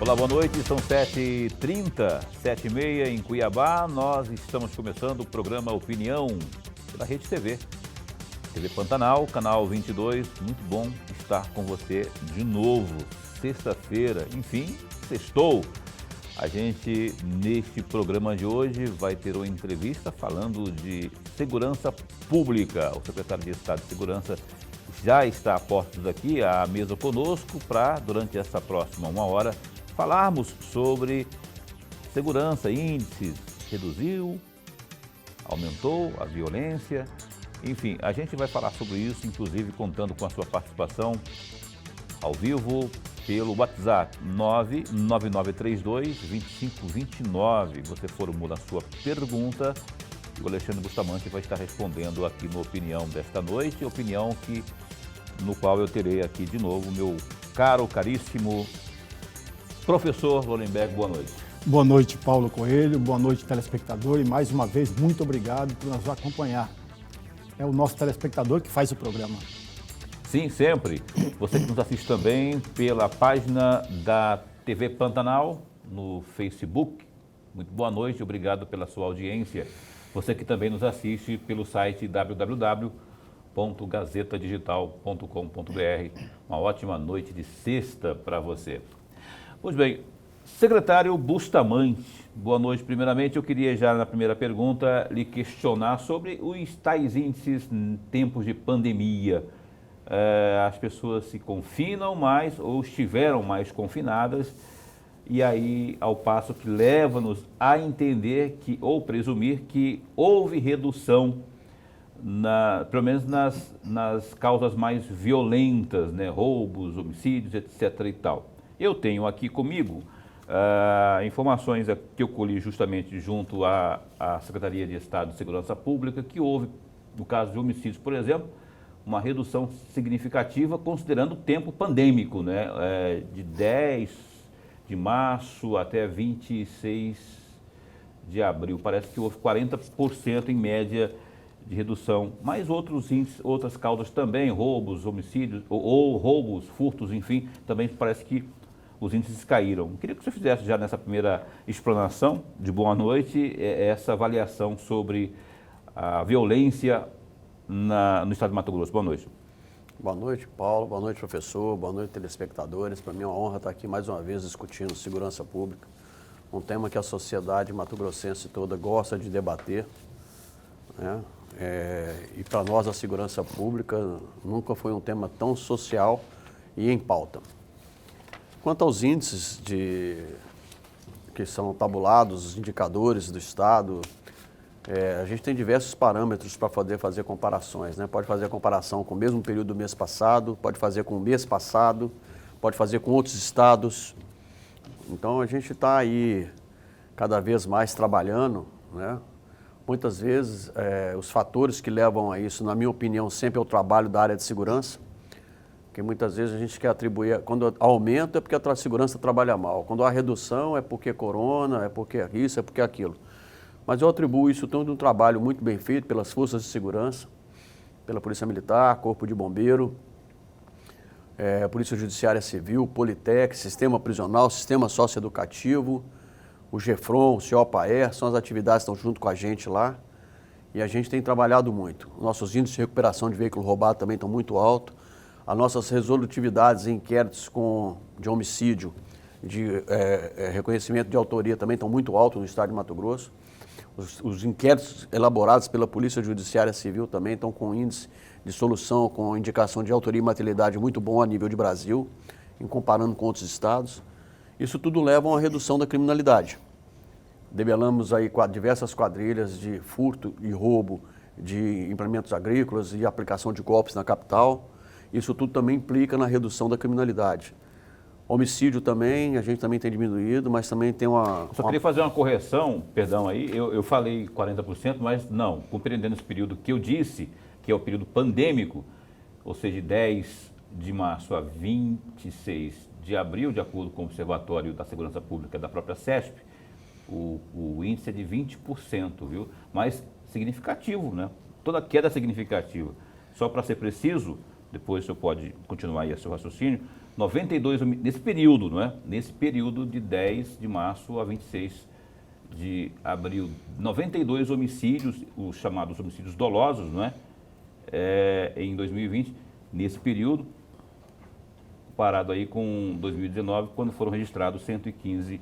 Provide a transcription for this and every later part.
Olá, boa noite, são 7h30, 7h30 em Cuiabá. Nós estamos começando o programa Opinião pela Rede TV. TV Pantanal, canal 22, muito bom estar com você de novo. Sexta-feira, enfim, sextou. A gente, neste programa de hoje, vai ter uma entrevista falando de segurança pública. O secretário de Estado de Segurança já está a postos aqui, à mesa conosco, para, durante essa próxima uma hora, falarmos sobre segurança, índices, reduziu, aumentou a violência, enfim, a gente vai falar sobre isso, inclusive contando com a sua participação ao vivo pelo WhatsApp 99932-2529. Você formula a sua pergunta e o Alexandre Bustamante vai estar respondendo aqui no Opinião desta noite, opinião no qual eu terei aqui de novo meu caríssimo professor Lolenberg. Boa noite. Boa noite, Paulo Coelho. Boa noite, telespectador. E mais uma vez, muito obrigado por nos acompanhar. É o nosso telespectador que faz o programa. Sim, sempre. Você que nos assiste também pela página da TV Pantanal no Facebook. Muito boa noite, obrigado pela sua audiência. Você que também nos assiste pelo site www.gazetadigital.com.br. Uma ótima noite de sexta para você. Pois bem, secretário Bustamante, boa noite. Primeiramente, eu queria já na primeira pergunta lhe questionar sobre os tais índices em tempos de pandemia. As pessoas se confinam mais ou estiveram mais confinadas e aí, ao passo que leva-nos a entender que, ou presumir que houve redução, pelo menos nas causas mais violentas, né? Roubos, homicídios, etc. e tal. Eu tenho aqui comigo informações que eu colhi justamente junto à Secretaria de Estado de Segurança Pública, que houve, no caso de homicídios, por exemplo, uma redução significativa considerando o tempo pandêmico, né? De 10 de março até 26 de abril. Parece que houve 40% em média de redução, mas outros índices, outras causas também, roubos, homicídios, ou roubos, furtos, enfim, também parece que os índices caíram. Queria que você fizesse já nessa primeira explanação de boa noite, essa avaliação sobre a violência no estado de Mato Grosso. Boa noite. Boa noite, Paulo. Boa noite, professor. Boa noite, telespectadores. Para mim é uma honra estar aqui mais uma vez discutindo segurança pública, um tema que a sociedade mato-grossense toda gosta de debater, né? E para nós a segurança pública nunca foi um tema tão social e em pauta. Quanto aos índices que são tabulados, os indicadores do Estado, a gente tem diversos parâmetros para poder fazer comparações, né? Pode fazer a comparação com o mesmo período do mês passado, pode fazer com o mês passado, pode fazer com outros estados. Então a gente está aí cada vez mais trabalhando, né? Muitas vezes os fatores que levam a isso, na minha opinião, sempre é o trabalho da área de segurança. Porque muitas vezes a gente quer atribuir, quando aumenta é porque a segurança trabalha mal, quando há redução é porque corona, é porque isso, é porque aquilo. Mas eu atribuo isso tudo a um trabalho muito bem feito pelas forças de segurança, pela Polícia Militar, Corpo de Bombeiro, Polícia Judiciária Civil, Politec, Sistema Prisional, Sistema Socioeducativo, o GEFRON, o CIOPAER, são as atividades que estão junto com a gente lá. E a gente tem trabalhado muito. Nossos índices de recuperação de veículo roubado também estão muito altos. As nossas resolutividades em inquéritos de homicídio, de reconhecimento de autoria também estão muito altos no estado de Mato Grosso. Os inquéritos elaborados pela Polícia Judiciária Civil também estão com índice de solução, com indicação de autoria e materialidade muito bom a nível de Brasil, em comparando com outros estados. Isso tudo leva a uma redução da criminalidade. Debelamos aí diversas quadrilhas de furto e roubo de implementos agrícolas e aplicação de golpes na capital. Isso tudo também implica na redução da criminalidade. Homicídio também, a gente também tem diminuído, mas também tem Só queria fazer uma correção, perdão aí, eu falei 40%, mas não, compreendendo esse período que eu disse, que é o período pandêmico, ou seja, de 10 de março a 26 de abril, de acordo com o Observatório da Segurança Pública da própria CESP, o índice é de 20%, viu? Mas significativo, né? Toda queda é significativa. Só para ser preciso, depois o senhor pode continuar aí seu raciocínio, 92, nesse período, não é? Nesse período de 10 de março a 26 de abril, 92 homicídios, os chamados homicídios dolosos, não é? Em 2020, nesse período, comparado aí com 2019, quando foram registrados 115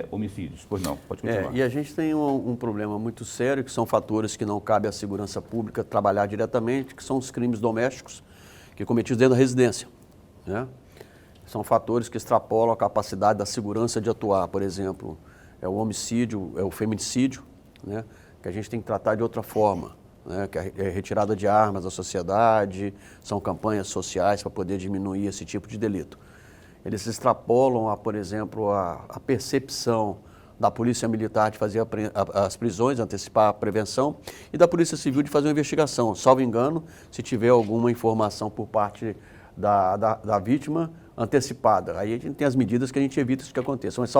homicídios. Pois não, pode continuar. E a gente tem um problema muito sério, que são fatores que não cabe à segurança pública trabalhar diretamente, que são os crimes domésticos, que cometidos dentro da residência, né? São fatores que extrapolam a capacidade da segurança de atuar. Por exemplo, é o homicídio, é o feminicídio, né? Que a gente tem que tratar de outra forma, né? Que é retirada de armas da sociedade, são campanhas sociais para poder diminuir esse tipo de delito. Eles extrapolam, por exemplo, a percepção da Polícia Militar de fazer as prisões, antecipar a prevenção, e da Polícia Civil de fazer uma investigação. Salvo engano, se tiver alguma informação por parte da vítima antecipada. Aí a gente tem as medidas que a gente evita isso que aconteça. Mas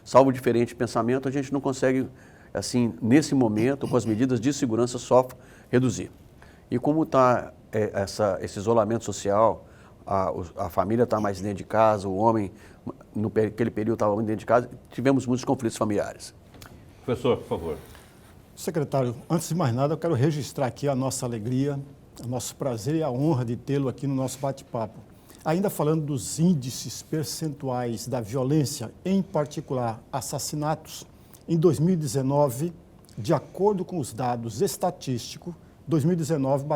salvo diferente pensamento, a gente não consegue, assim, nesse momento, com as medidas de segurança, só reduzir. E como está esse isolamento social, a família está mais dentro de casa, o homem, naquele período, estava muito dentro de casa, tivemos muitos conflitos familiares. Professor, por favor. Secretário, antes de mais nada, eu quero registrar aqui a nossa alegria, o nosso prazer e a honra de tê-lo aqui no nosso bate-papo. Ainda falando dos índices percentuais da violência, em particular assassinatos, em 2019, de acordo com os dados estatísticos, 2019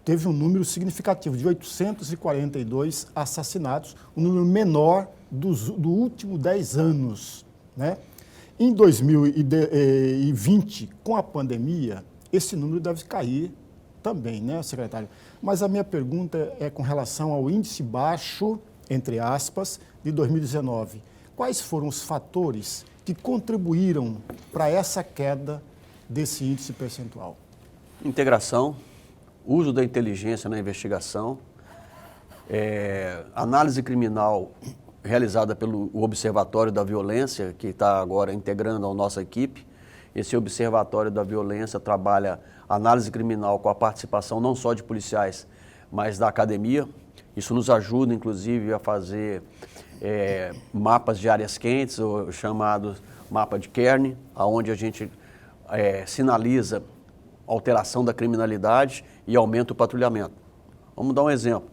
teve um número significativo de 842 assassinatos, um número menor do último 10 anos, né? Em 2020, com a pandemia, esse número deve cair também, né, secretário? Mas a minha pergunta é com relação ao índice baixo, entre aspas, de 2019. Quais foram os fatores que contribuíram para essa queda desse índice percentual? Integração, uso da inteligência na investigação, análise criminal realizada pelo Observatório da Violência, que está agora integrando a nossa equipe. Esse Observatório da Violência trabalha análise criminal com a participação não só de policiais, mas da academia. Isso nos ajuda, inclusive, a fazer mapas de áreas quentes, o chamado mapa de Kearney, onde a gente sinaliza alteração da criminalidade e aumenta o patrulhamento. Vamos dar um exemplo.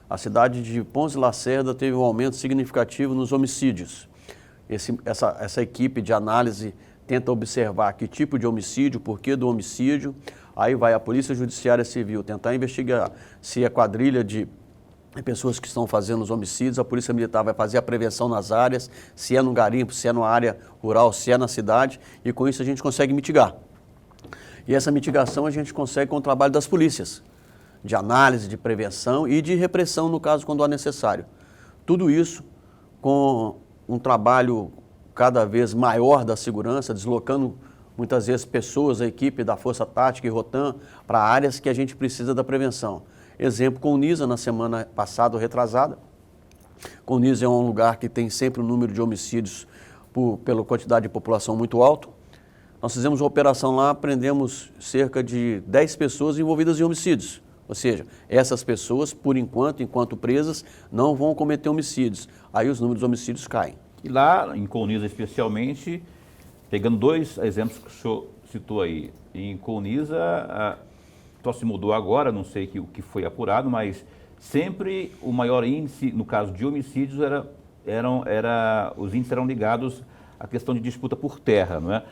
A cidade de Ponce Lacerda teve um aumento significativo nos homicídios. Essa equipe de análise tenta observar que tipo de homicídio, porquê do homicídio, aí vai a Polícia Judiciária Civil tentar investigar se é quadrilha de pessoas que estão fazendo os homicídios, a Polícia Militar vai fazer a prevenção nas áreas, se é no garimpo, se é numa área rural, se é na cidade, e com isso a gente consegue mitigar. E essa mitigação a gente consegue com o trabalho das polícias, de análise, de prevenção e de repressão, no caso, quando é necessário. Tudo isso com um trabalho cada vez maior da segurança, deslocando muitas vezes pessoas, a equipe da Força Tática e Rotam, para áreas que a gente precisa da prevenção. Exemplo, Colniza, na semana passada, retrasada. Colniza é um lugar que tem sempre um número de homicídios pela quantidade de população muito alto. Nós fizemos uma operação lá, prendemos cerca de 10 pessoas envolvidas em homicídios. Ou seja, essas pessoas, por enquanto presas, não vão cometer homicídios. Aí os números de homicídios caem. E lá, em Colniza especialmente, pegando dois exemplos que o senhor citou aí. Em Colniza, só se mudou agora, não sei o que foi apurado, mas sempre o maior índice, no caso de homicídios, os índices eram ligados à questão de disputa por terra, não é?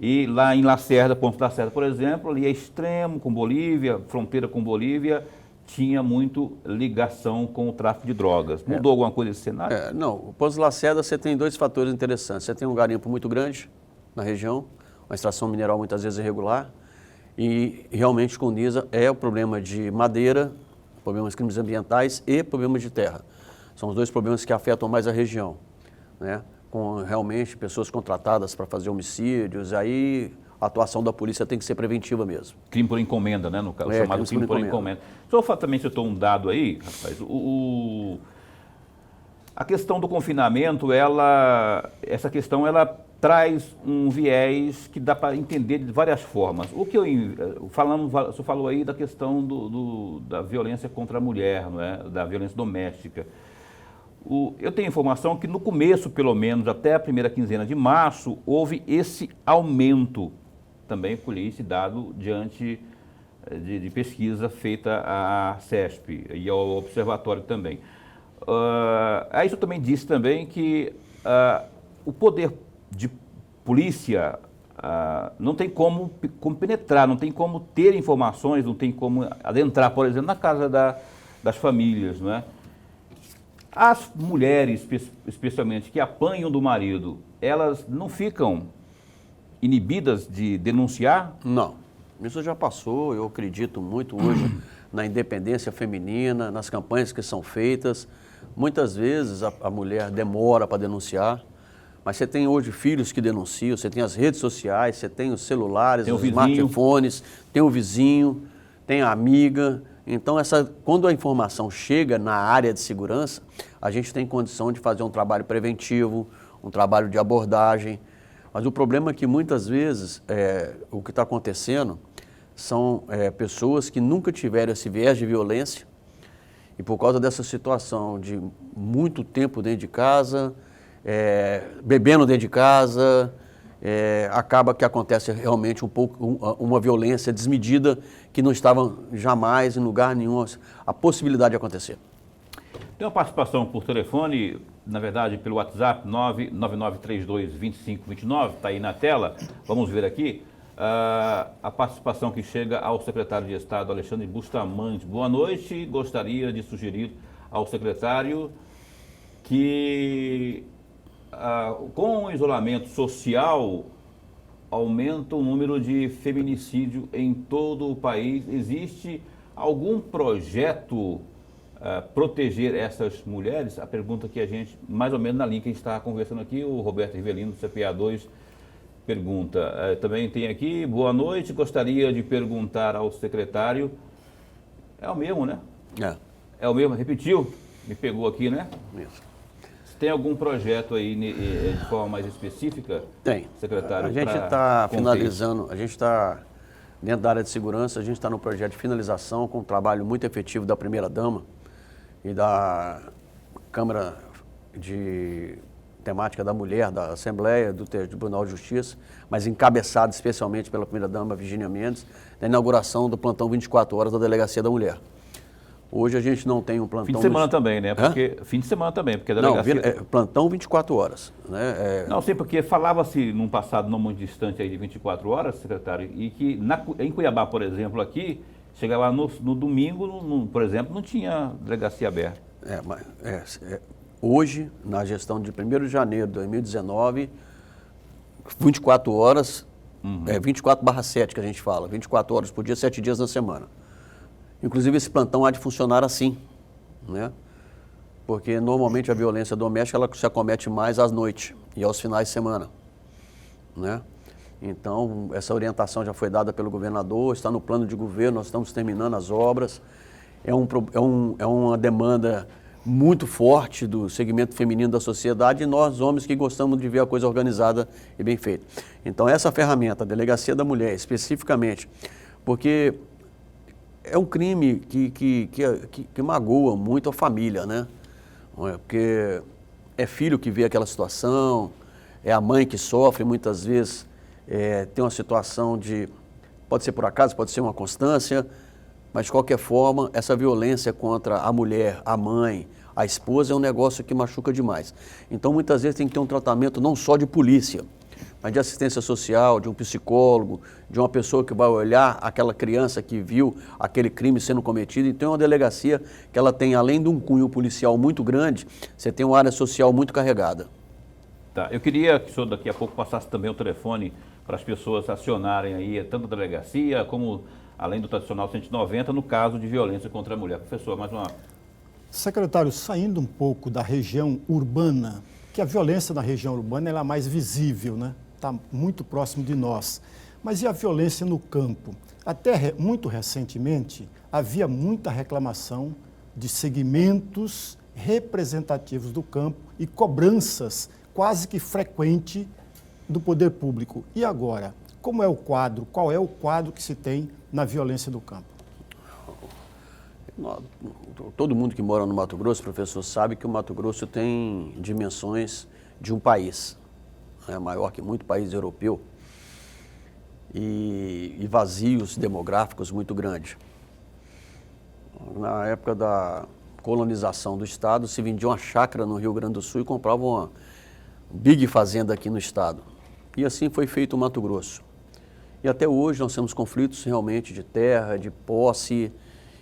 E lá em Lacerda, Ponte Lacerda, por exemplo, ali é extremo com Bolívia, fronteira com Bolívia, tinha muito ligação com o tráfico de drogas. Mudou alguma coisa esse cenário? Não, o Ponte Lacerda você tem dois fatores interessantes. Você tem um garimpo muito grande na região, uma extração mineral muitas vezes irregular, e realmente Colniza é o problema de madeira, problemas de crimes ambientais e problemas de terra. São os dois problemas que afetam mais a região, né? Com realmente pessoas contratadas para fazer homicídios, aí a atuação da polícia tem que ser preventiva mesmo. Crime por encomenda, né? No caso, chamado crime por encomenda. O senhor também citou um dado aí, rapaz, a questão do confinamento, essa questão traz um viés que dá para entender de várias formas. O que o senhor falou aí da questão da violência contra a mulher, não é? Da violência doméstica. Eu tenho informação que no começo, pelo menos, até a primeira quinzena de março, houve esse aumento. Também colhi esse dado diante de pesquisa feita à CESP e ao Observatório também. Aí isso também disse também que o poder de polícia não tem como penetrar, não tem como ter informações, não tem como adentrar, por exemplo, na casa das famílias, não é? As mulheres, especialmente, que apanham do marido, elas não ficam inibidas de denunciar? Não, isso já passou. Eu acredito muito hoje na independência feminina, nas campanhas que são feitas. Muitas vezes a mulher demora para denunciar, mas você tem hoje filhos que denunciam, você tem as redes sociais, você tem os celulares, os smartphones, tem o vizinho, tem a amiga. Então, quando a informação chega na área de segurança, a gente tem condição de fazer um trabalho preventivo, um trabalho de abordagem. Mas o problema é que muitas vezes o que está acontecendo são pessoas que nunca tiveram esse viés de violência e por causa dessa situação de muito tempo dentro de casa, bebendo dentro de casa, acaba que acontece realmente uma violência desmedida que não estava jamais em lugar nenhum a possibilidade de acontecer. Tem uma participação por telefone, na verdade pelo WhatsApp, 999322529, está aí na tela, vamos ver aqui, a participação que chega ao secretário de Estado, Alexandre Bustamante. Boa noite, gostaria de sugerir ao secretário que com o isolamento social aumenta o número de feminicídio em todo o país. Existe algum projeto proteger essas mulheres? A pergunta que a gente, mais ou menos na linha que a gente está conversando aqui, o Roberto Rivelino, do CPA2, pergunta. Também tem aqui, boa noite, gostaria de perguntar ao secretário, é o mesmo, né? É o mesmo, repetiu, me pegou aqui, né? Isso. Tem algum projeto aí de forma mais específica? Tem. Secretário, a gente está finalizando, a gente está dentro da área de segurança, a gente está no projeto de finalização com um trabalho muito efetivo da primeira-dama e da Câmara de Temática da Mulher, da Assembleia, do Tribunal de Justiça, mas encabeçado especialmente pela primeira-dama Virginia Mendes, da inauguração do plantão 24 horas da Delegacia da Mulher. Hoje a gente não tem um plantão... Fim de semana também, né? Fim de semana também, porque a delegacia... Não, plantão 24 horas. Né? Não, sim, porque falava-se num passado não muito distante aí de 24 horas, secretário, e que em Cuiabá, por exemplo, aqui, chegava no domingo, por exemplo, não tinha delegacia aberta. Hoje, na gestão de 1º de janeiro de 2019, 24 horas, 24/7 que a gente fala, 24 horas por dia, 7 dias na semana. Inclusive, esse plantão há de funcionar assim, né? Porque normalmente a violência doméstica ela se acomete mais às noites e aos finais de semana, né? Então, essa orientação já foi dada pelo governador, está no plano de governo, nós estamos terminando as obras. É uma demanda muito forte do segmento feminino da sociedade e nós, homens, que gostamos de ver a coisa organizada e bem feita. Então, essa ferramenta, a Delegacia da Mulher, especificamente, porque é um crime que magoa muito a família, né? Porque é filho que vê aquela situação, é a mãe que sofre, muitas vezes tem uma situação pode ser por acaso, pode ser uma constância, mas de qualquer forma, essa violência contra a mulher, a mãe, a esposa é um negócio que machuca demais. Então, muitas vezes tem que ter um tratamento não só de polícia, mas de assistência social, de um psicólogo, de uma pessoa que vai olhar aquela criança que viu aquele crime sendo cometido. Então é uma delegacia que ela tem, além de um cunho policial muito grande, você tem uma área social muito carregada. Tá, eu queria que o senhor daqui a pouco passasse também o telefone para as pessoas acionarem aí, tanto a delegacia como, além do tradicional 190, no caso de violência contra a mulher. Professor, mais uma... Secretário, saindo um pouco da região urbana, que a violência na região urbana ela é mais visível, né? Está muito próximo de nós. Mas e a violência no campo? Até muito recentemente, havia muita reclamação de segmentos representativos do campo e cobranças quase que frequentes do poder público. E agora? Como é o quadro? Qual é o quadro que se tem na violência do campo? Todo mundo que mora no Mato Grosso, professor, sabe que o Mato Grosso tem dimensões de um país. É maior que muito país europeu. E vazios demográficos muito grandes. Na época da colonização do estado, se vendia uma chácara no Rio Grande do Sul e comprava uma big fazenda aqui no estado. E assim foi feito o Mato Grosso. E até hoje nós temos conflitos realmente de terra, de posse,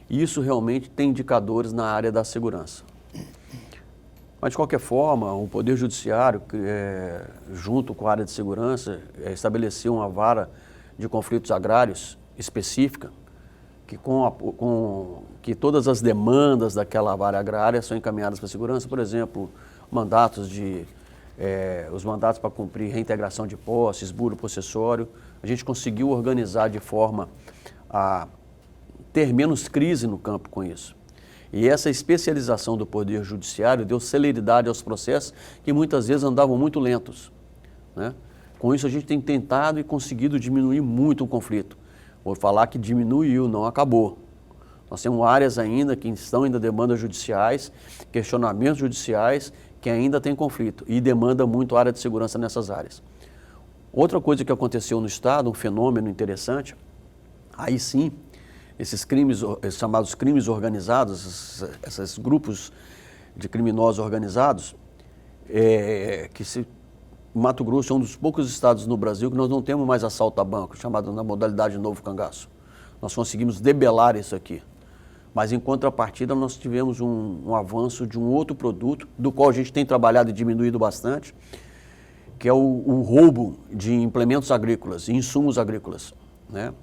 e isso realmente tem indicadores na área da segurança. Mas, de qualquer forma, o Poder Judiciário, junto com a área de segurança, estabeleceu uma vara de conflitos agrários específica, que todas as demandas daquela vara agrária são encaminhadas para a segurança. Por exemplo, os mandatos para cumprir reintegração de posse, esbulho possessório. A gente conseguiu organizar de forma a ter menos crise no campo com isso. E essa especialização do Poder Judiciário deu celeridade aos processos que muitas vezes andavam muito lentos, né? Com isso a gente tem tentado e conseguido diminuir muito o conflito. Vou falar que diminuiu, não acabou. Nós temos áreas ainda que estão ainda demandas judiciais, questionamentos judiciais que ainda tem conflito e demanda muito a área de segurança nessas áreas. Outra coisa que aconteceu no estado, um fenômeno interessante, aí sim, esses chamados crimes organizados, esses grupos de criminosos organizados, Mato Grosso é um dos poucos estados no Brasil que nós não temos mais assalto a banco, chamado na modalidade novo cangaço. Nós conseguimos debelar isso aqui. Mas em contrapartida nós tivemos um avanço de um outro produto, do qual a gente tem trabalhado e diminuído bastante, que é o roubo de implementos agrícolas e insumos agrícolas, né?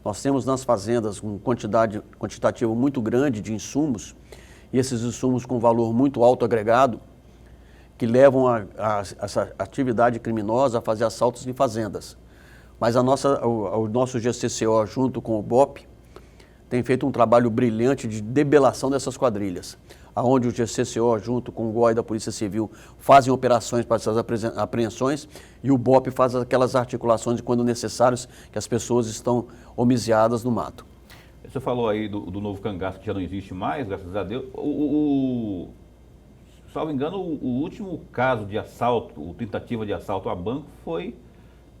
Nós temos nas fazendas um quantitativo muito grande de insumos, e esses insumos com valor muito alto agregado, que levam essa atividade criminosa a fazer assaltos em fazendas. Mas o nosso GCCO, junto com o BOP, tem feito um trabalho brilhante de debelação dessas quadrilhas, onde o GCCO, junto com o GOI da Polícia Civil, fazem operações para essas apreensões e o BOP faz aquelas articulações de quando necessários que as pessoas estão homicidadas no mato. Você falou aí do novo cangaço que já não existe mais, graças a Deus. Salvo engano, o último caso de assalto, tentativa de assalto a banco foi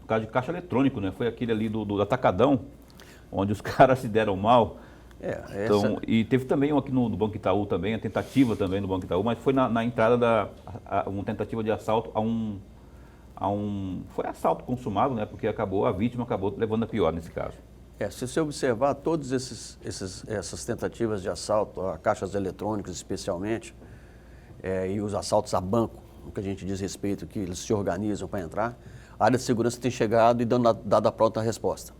o caso de caixa eletrônico, né? Foi aquele ali do Atacadão, onde os caras se deram mal. Então, e teve também um aqui no Banco Itaú também, a tentativa também no Banco Itaú, mas foi na entrada uma tentativa de assalto foi assalto consumado, né? Porque a vítima acabou levando a pior nesse caso. Se você observar todas essas tentativas de assalto a caixas eletrônicos especialmente, e os assaltos a banco, o que a gente diz respeito, que eles se organizam para entrar, a área de segurança tem chegado e dado a pronta resposta.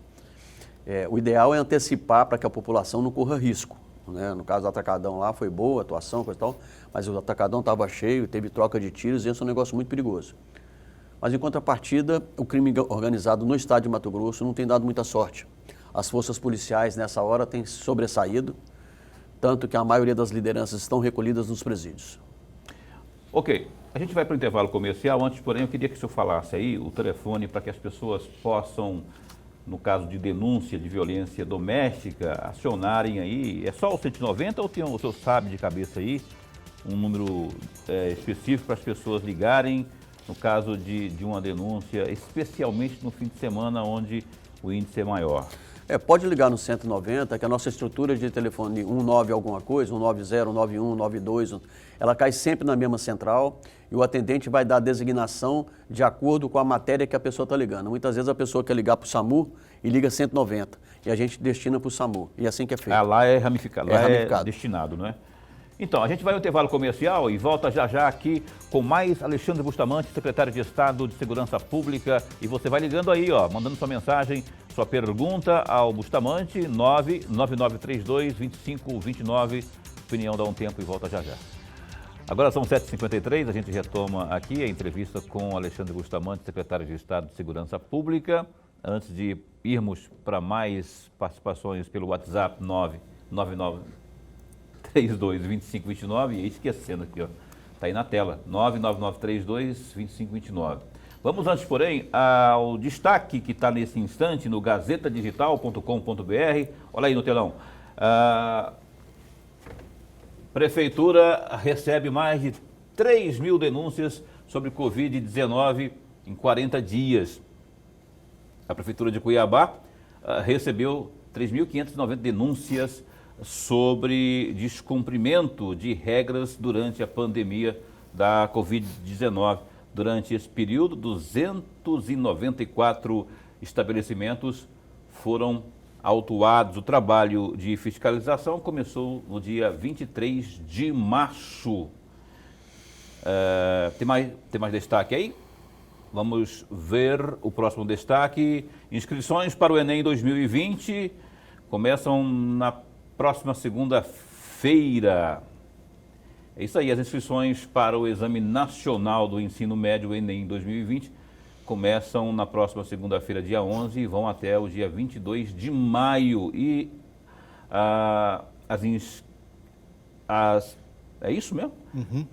O ideal é antecipar para que a população não corra risco, né? No caso do Atacadão lá foi boa a atuação, coisa e tal, mas o Atacadão estava cheio, teve troca de tiros e isso é um negócio muito perigoso. Mas em contrapartida, o crime organizado no estado de Mato Grosso não tem dado muita sorte. As forças policiais nessa hora têm sobressaído, tanto que a maioria das lideranças estão recolhidas nos presídios. Ok, a gente vai para o intervalo comercial. Antes, porém, eu queria que o senhor falasse aí o telefone para que as pessoas possam, no caso de denúncia de violência doméstica, acionarem aí. É só o 190 ou o senhor sabe de cabeça aí um número específico para as pessoas ligarem no caso de uma denúncia, especialmente no fim de semana onde o índice é maior? Pode ligar no 190, que a nossa estrutura de telefone 19 alguma coisa, 190, 191, 92, ela cai sempre na mesma central e o atendente vai dar a designação de acordo com a matéria que a pessoa está ligando. Muitas vezes a pessoa quer ligar para o SAMU e liga 190 e a gente destina para o SAMU, e assim que é feito. Lá é ramificado, é destinado, não é? Então, a gente vai ao intervalo comercial e volta já aqui com mais Alexandre Bustamante, secretário de Estado de Segurança Pública. E você vai ligando aí, mandando sua mensagem, sua pergunta ao Bustamante, 99932-2529. Opinião dá um tempo e volta já. Agora são 7h53, a gente retoma aqui a entrevista com Alexandre Bustamante, secretário de Estado de Segurança Pública. Antes de irmos para mais participações pelo WhatsApp 99932-2529, e esquecendo aqui, está aí na tela, 99932-2529. Vamos antes, porém, ao destaque que está nesse instante no gazetadigital.com.br. Olha aí no telão. Prefeitura recebe mais de 3.000 denúncias sobre Covid-19 em 40 dias. A Prefeitura de Cuiabá recebeu 3.590 denúncias sobre descumprimento de regras durante a pandemia da Covid-19. Durante esse período, 294 estabelecimentos foram autuados. O trabalho de fiscalização começou no dia 23 de março. Tem mais destaque aí? Vamos ver o próximo destaque. Inscrições para o Enem 2020 começam na próxima segunda-feira. É isso aí, as inscrições para o Exame Nacional do Ensino Médio Enem 2020 começam na próxima segunda-feira, dia 11, e vão até o dia 22 de maio. E é isso mesmo? Uhum.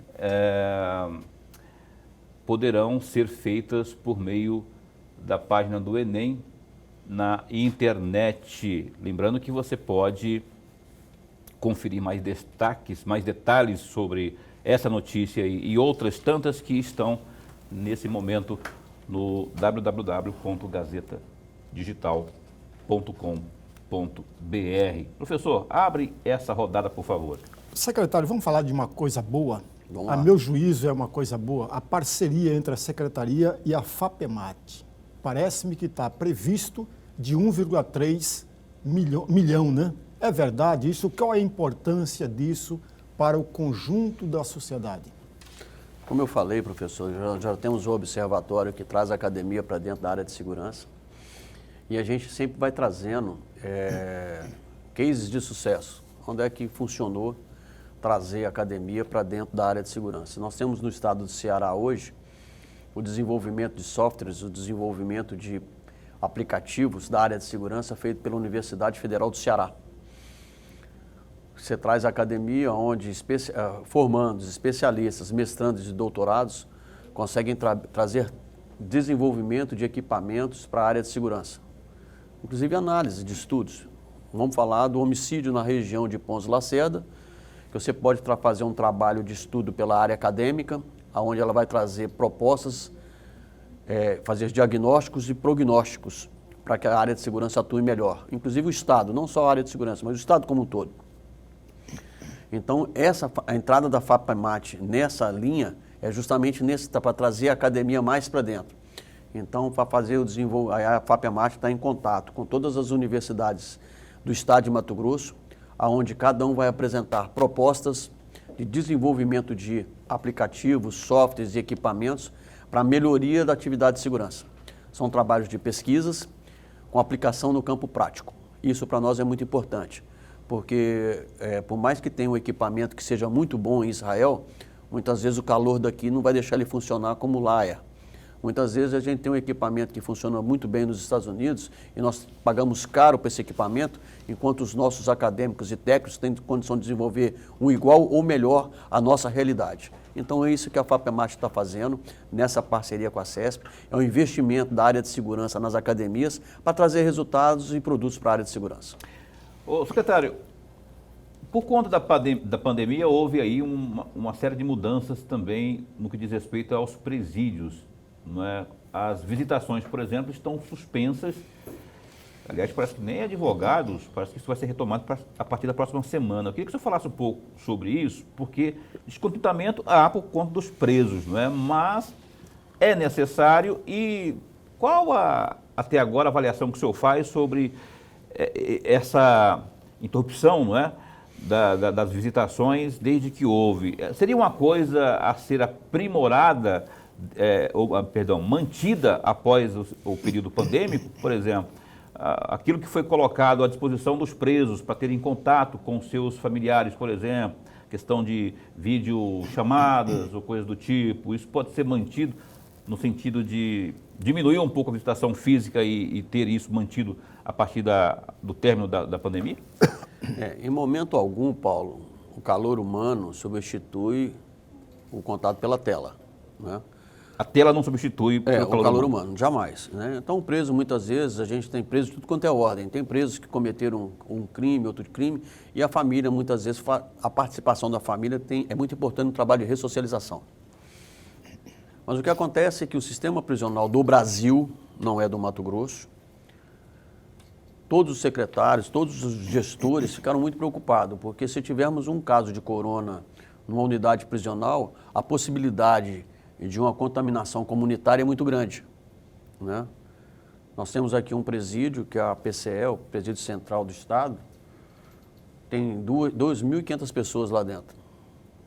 Poderão ser feitas por meio da página do Enem na internet. Lembrando que você pode conferir mais destaques, mais detalhes sobre essa notícia e outras tantas que estão nesse momento no www.gazetadigital.com.br. Professor, abre essa rodada, por favor. Secretário, vamos falar de uma coisa boa? Vamos A lá. meu juízo é uma coisa boa. A parceria entre a Secretaria e a FAPEMAT. Parece-me que está previsto de 1,3 milhão, né? É verdade isso? Qual é a importância disso para o conjunto da sociedade? Como eu falei, professor, já temos o observatório que traz a academia para dentro da área de segurança. E a gente sempre vai trazendo cases de sucesso. Onde é que funcionou trazer a academia para dentro da área de segurança? Nós temos no estado do Ceará hoje o desenvolvimento de softwares, o desenvolvimento de aplicativos da área de segurança feito pela Universidade Federal do Ceará. Você traz a academia onde formandos, especialistas, mestrandos e doutorados conseguem trazer desenvolvimento de equipamentos para a área de segurança. Inclusive análise de estudos. Vamos falar do homicídio na região de Pontes Lacerda, que você pode fazer um trabalho de estudo pela área acadêmica, onde ela vai trazer propostas, fazer diagnósticos e prognósticos para que a área de segurança atue melhor. Inclusive o Estado, não só a área de segurança, mas o Estado como um todo. Então, a entrada da FAPEMAT nessa linha é justamente para trazer a academia mais para dentro. Então, para fazer o desenvolvimento, a FAPEMAT está em contato com todas as universidades do estado de Mato Grosso, onde cada um vai apresentar propostas de desenvolvimento de aplicativos, softwares e equipamentos para melhoria da atividade de segurança. São trabalhos de pesquisas com aplicação no campo prático. Isso para nós é muito importante, porque por mais que tenha um equipamento que seja muito bom em Israel, muitas vezes o calor daqui não vai deixar ele funcionar como lá é. Muitas vezes a gente tem um equipamento que funciona muito bem nos Estados Unidos e nós pagamos caro para esse equipamento, enquanto os nossos acadêmicos e técnicos têm condição de desenvolver um igual ou melhor à nossa realidade. Então é isso que a FAPEMAT está fazendo nessa parceria com a CESP, é um investimento da área de segurança nas academias para trazer resultados e produtos para a área de segurança. Ô, secretário, por conta da pandemia houve aí uma série de mudanças também no que diz respeito aos presídios. Não é? As visitações, por exemplo, estão suspensas. Aliás, parece que nem advogados, parece que isso vai ser retomado a partir da próxima semana. Eu queria que o senhor falasse um pouco sobre isso, porque descontentamento há por conta dos presos, não é? Mas é necessário. E qual até agora a avaliação que o senhor faz sobre essa interrupção, não é? Das visitações desde que houve? Seria uma coisa a ser aprimorada, mantida após o período pandêmico, por exemplo, aquilo que foi colocado à disposição dos presos para terem contato com seus familiares, por exemplo, questão de videochamadas ou coisas do tipo, isso pode ser mantido no sentido de diminuir um pouco a visitação física e ter isso mantido a partir do término da pandemia? Em momento algum, Paulo, o calor humano substitui o contato pela tela, né? A tela não substitui o calor humano, jamais. Né? Então, o preso, muitas vezes, a gente tem preso de tudo quanto é ordem. Tem presos que cometeram um crime, outro crime, e a família, muitas vezes, a participação da família é muito importante no trabalho de ressocialização. Mas o que acontece é que o sistema prisional do Brasil, não é do Mato Grosso, todos os secretários, todos os gestores ficaram muito preocupados, porque se tivermos um caso de corona numa unidade prisional, a possibilidade de uma contaminação comunitária é muito grande. Né? Nós temos aqui um presídio, que é a PCE, o Presídio Central do Estado, tem 2.500 pessoas lá dentro.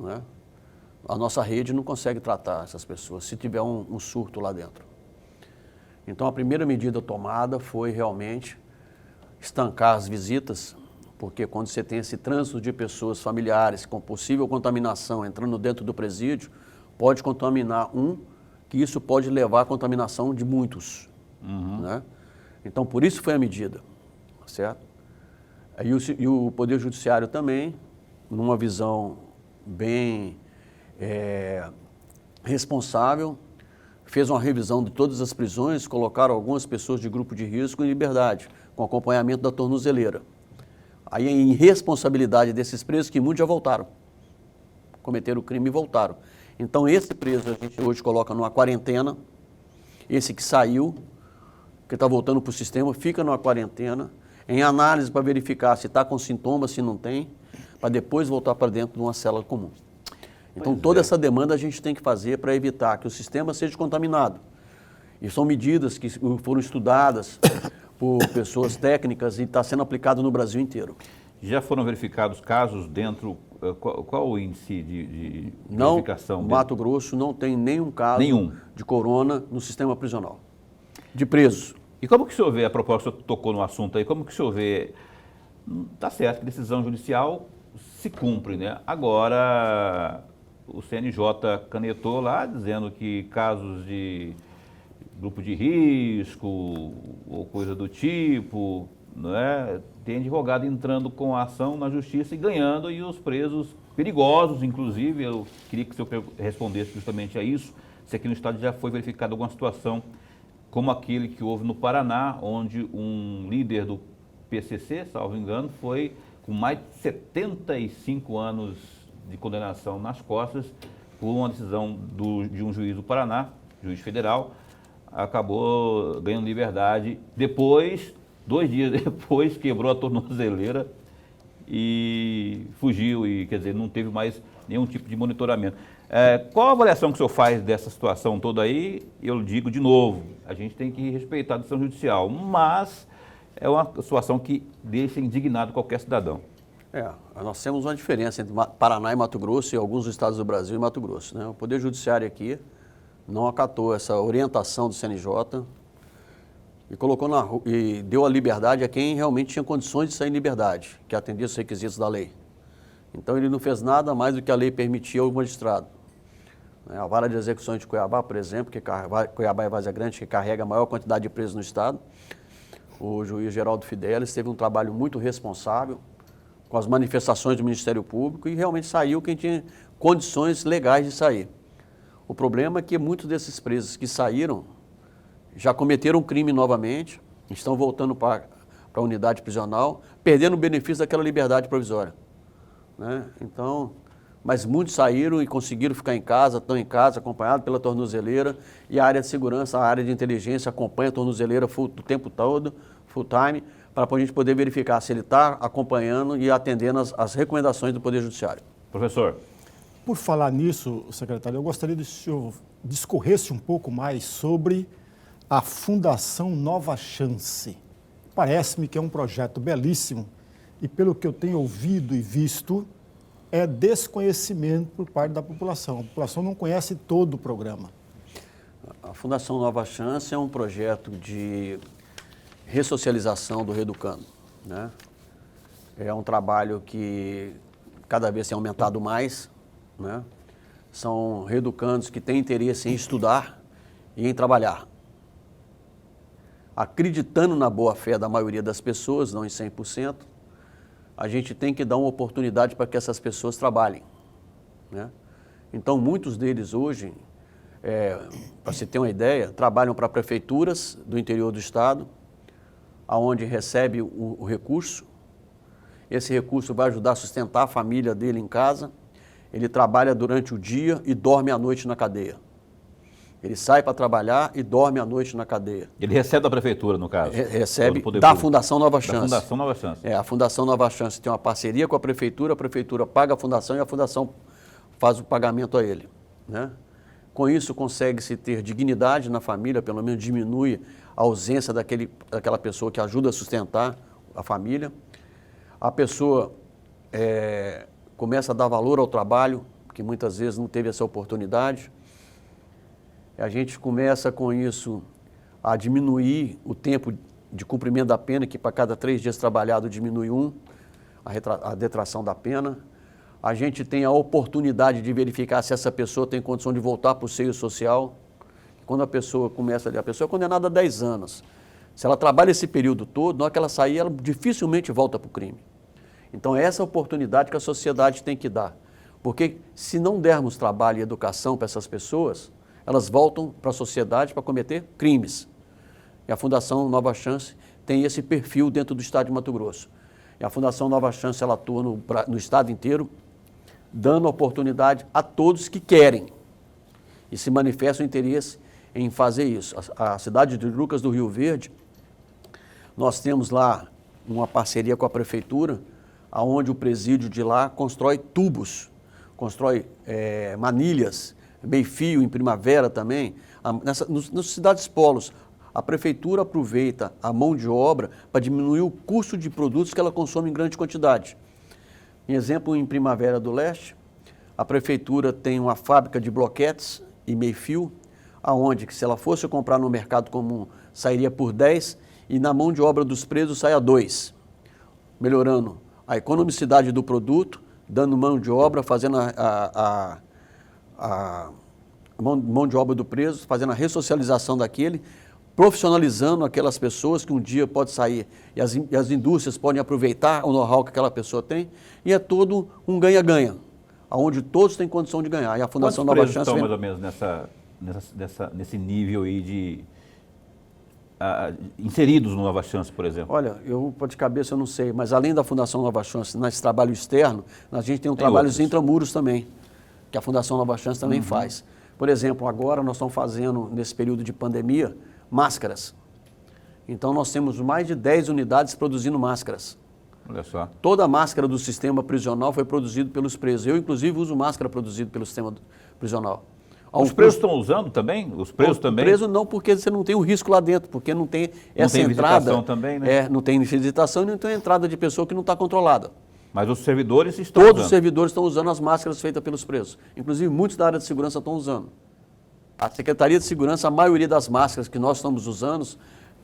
Né? A nossa rede não consegue tratar essas pessoas, se tiver um surto lá dentro. Então, a primeira medida tomada foi realmente estancar as visitas, porque quando você tem esse trânsito de pessoas familiares com possível contaminação entrando dentro do presídio, pode contaminar que isso pode levar à contaminação de muitos. Né? Então, por isso foi a medida, certo? E o Poder Judiciário também, numa visão bem responsável, fez uma revisão de todas as prisões, colocaram algumas pessoas de grupo de risco em liberdade, com acompanhamento da tornozeleira. Aí, em responsabilidade desses presos, que muitos já voltaram, cometeram o crime e voltaram. Então, esse preso a gente hoje coloca numa quarentena, esse que saiu, que está voltando para o sistema, fica numa quarentena, em análise para verificar se está com sintomas, se não tem, para depois voltar para dentro de uma cela comum. Então, toda essa demanda a gente tem que fazer para evitar que o sistema seja contaminado. E são medidas que foram estudadas por pessoas técnicas e está sendo aplicado no Brasil inteiro. Já foram verificados casos dentro, qual o índice de Não, verificação? Mato Grosso não tem nenhum caso de corona no sistema prisional, de presos. E como que o senhor vê, a propósito, o senhor tocou no assunto aí, como que o senhor vê, está certo que decisão judicial se cumpre, né? Agora, o CNJ canetou lá, dizendo que casos de grupo de risco ou coisa do tipo, né? Tem advogado entrando com a ação na justiça e ganhando, e os presos perigosos, inclusive, eu queria que o senhor respondesse justamente a isso, se aqui no estado já foi verificada alguma situação como aquele que houve no Paraná, onde um líder do PCC, salvo engano, foi com mais de 75 anos de condenação nas costas, por uma decisão de um juiz do Paraná, juiz federal, acabou ganhando liberdade. Depois, 2 dias depois, quebrou a tornozeleira e fugiu, e quer dizer, não teve mais nenhum tipo de monitoramento. Qual a avaliação que o senhor faz dessa situação toda aí? Eu digo de novo, a gente tem que respeitar a decisão judicial, mas é uma situação que deixa indignado qualquer cidadão. Nós temos uma diferença entre Paraná e Mato Grosso e alguns estados do Brasil e Mato Grosso. Né? O Poder Judiciário aqui não acatou essa orientação do CNJ e colocou e deu a liberdade a quem realmente tinha condições de sair em liberdade, que atendia os requisitos da lei. Então, ele não fez nada mais do que a lei permitia ao magistrado. A Vara de Execuções de Cuiabá, por exemplo, Cuiabá e Várzea Grande, que carrega a maior quantidade de presos no estado, o juiz Geraldo Fidelis teve um trabalho muito responsável com as manifestações do Ministério Público e realmente saiu quem tinha condições legais de sair. O problema é que muitos desses presos que saíram já cometeram crime novamente, estão voltando para a unidade prisional, perdendo o benefício daquela liberdade provisória. Né? Então, mas muitos saíram e conseguiram ficar em casa, estão em casa, acompanhados pela tornozeleira, e a área de segurança, a área de inteligência acompanha a tornozeleira o tempo todo, full time, para a gente poder verificar se ele está acompanhando e atendendo as recomendações do Poder Judiciário. Professor. Por falar nisso, secretário, eu gostaria que o senhor discorresse um pouco mais sobre a Fundação Nova Chance. Parece-me que é um projeto belíssimo e, pelo que eu tenho ouvido e visto, é desconhecimento por parte da população. A população não conhece todo o programa. A Fundação Nova Chance é um projeto de ressocialização do reeducando. Né? É um trabalho que cada vez tem aumentado mais. Né? São reeducandos que têm interesse em estudar e em trabalhar. Acreditando na boa-fé da maioria das pessoas, não em 100%, a gente tem que dar uma oportunidade para que essas pessoas trabalhem. Né? Então, muitos deles hoje para você ter uma ideia, trabalham para prefeituras do interior do estado, aonde recebe o recurso. Esse recurso vai ajudar a sustentar a família dele em casa. Ele trabalha durante o dia e dorme à noite na cadeia. Ele sai para trabalhar e dorme à noite na cadeia. Ele recebe da prefeitura, no caso? Recebe da Fundação Nova Chance. Da Fundação Nova Chance. A Fundação Nova Chance tem uma parceria com a prefeitura paga a fundação e a fundação faz o pagamento a ele, né? Com isso, consegue-se ter dignidade na família, pelo menos diminui a ausência daquela pessoa que ajuda a sustentar a família. A pessoa começa a dar valor ao trabalho, que muitas vezes não teve essa oportunidade. A gente começa com isso a diminuir o tempo de cumprimento da pena, que para cada 3 dias trabalhado diminui a detração da pena. A gente tem a oportunidade de verificar se essa pessoa tem condição de voltar para o seio social. Quando a pessoa é condenada a 10 anos. Se ela trabalha esse período todo, na hora que ela sair, ela dificilmente volta para o crime. Então, é essa oportunidade que a sociedade tem que dar. Porque se não dermos trabalho e educação para essas pessoas, elas voltam para a sociedade para cometer crimes. E a Fundação Nova Chance tem esse perfil dentro do estado de Mato Grosso. E a Fundação Nova Chance, ela atua no estado inteiro, dando oportunidade a todos que querem e se manifestam o interesse em fazer isso. A cidade de Lucas do Rio Verde, nós temos lá uma parceria com a prefeitura, onde o presídio de lá constrói tubos, constrói manilhas, meio-fio em primavera também. Nas cidades polos, a prefeitura aproveita a mão de obra para diminuir o custo de produtos que ela consome em grande quantidade. Em exemplo, em Primavera do Leste, a prefeitura tem uma fábrica de bloquetes e meio-fio, aonde que se ela fosse comprar no mercado comum, sairia por 10 e na mão de obra dos presos sai a 2, melhorando a economicidade do produto, dando mão de obra, fazendo a mão de obra do preso, fazendo a ressocialização daquele, profissionalizando aquelas pessoas que um dia pode sair e as indústrias podem aproveitar o know-how que aquela pessoa tem, e é todo um ganha-ganha, onde todos têm condição de ganhar. E a Fundação Nova Chance estão mais ou menos nesse nível aí de inseridos no Nova Chance, por exemplo? Olha, de cabeça eu não sei, mas além da Fundação Nova Chance, nesse trabalho externo, a gente tem trabalhos intramuros também, que a Fundação Nova Chance também faz. Por exemplo, agora nós estamos fazendo, nesse período de pandemia, máscaras. Então nós temos mais de 10 unidades produzindo máscaras. Olha só. Toda a máscara do sistema prisional foi produzida pelos presos. Eu, inclusive, uso máscara produzida pelo sistema prisional. Os presos estão usando também? Os presos também? Preso não, porque você não tem o risco lá dentro, porque não tem essa entrada. Visitação também, né? Não tem visitação e não tem entrada de pessoa que não está controlada. Mas os servidores estão Todos os servidores estão usando as máscaras feitas pelos presos. Inclusive, muitos da área de segurança estão usando. A Secretaria de Segurança, a maioria das máscaras que nós estamos usando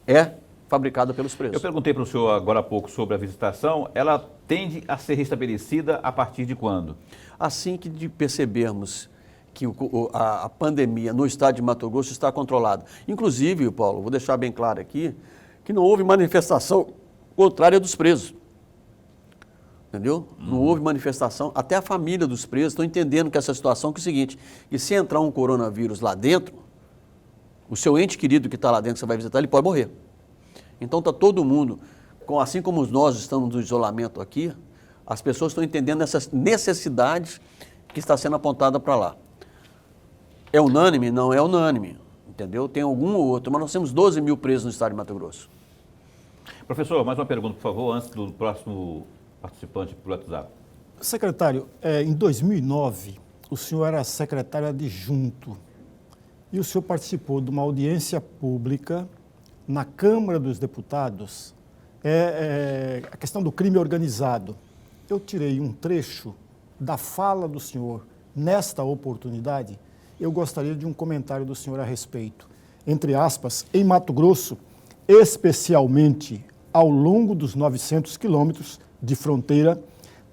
é fabricada pelos presos. Eu perguntei para o senhor agora há pouco sobre a visitação. Ela tende a ser restabelecida a partir de quando? Assim que percebermos que a pandemia no estado de Mato Grosso está controlada. Inclusive, Paulo, vou deixar bem claro aqui, que não houve manifestação contrária dos presos. Entendeu? Não houve manifestação. Até a família dos presos estão entendendo que essa situação que é o seguinte, que se entrar um coronavírus lá dentro, o seu ente querido que está lá dentro, que você vai visitar, ele pode morrer. Então está todo mundo, assim como nós estamos no isolamento aqui, as pessoas estão entendendo essa necessidade que está sendo apontada para lá. É unânime? Não é unânime, entendeu? Tem algum ou outro, mas nós temos 12 mil presos no estado de Mato Grosso. Professor, mais uma pergunta, por favor, antes do próximo participante por WhatsApp. Secretário, em 2009, o senhor era secretário adjunto e o senhor participou de uma audiência pública na Câmara dos Deputados, a questão do crime organizado. Eu tirei um trecho da fala do senhor nesta oportunidade. Eu gostaria de um comentário do senhor a respeito. Entre aspas, em Mato Grosso, especialmente ao longo dos 900 quilômetros de fronteira,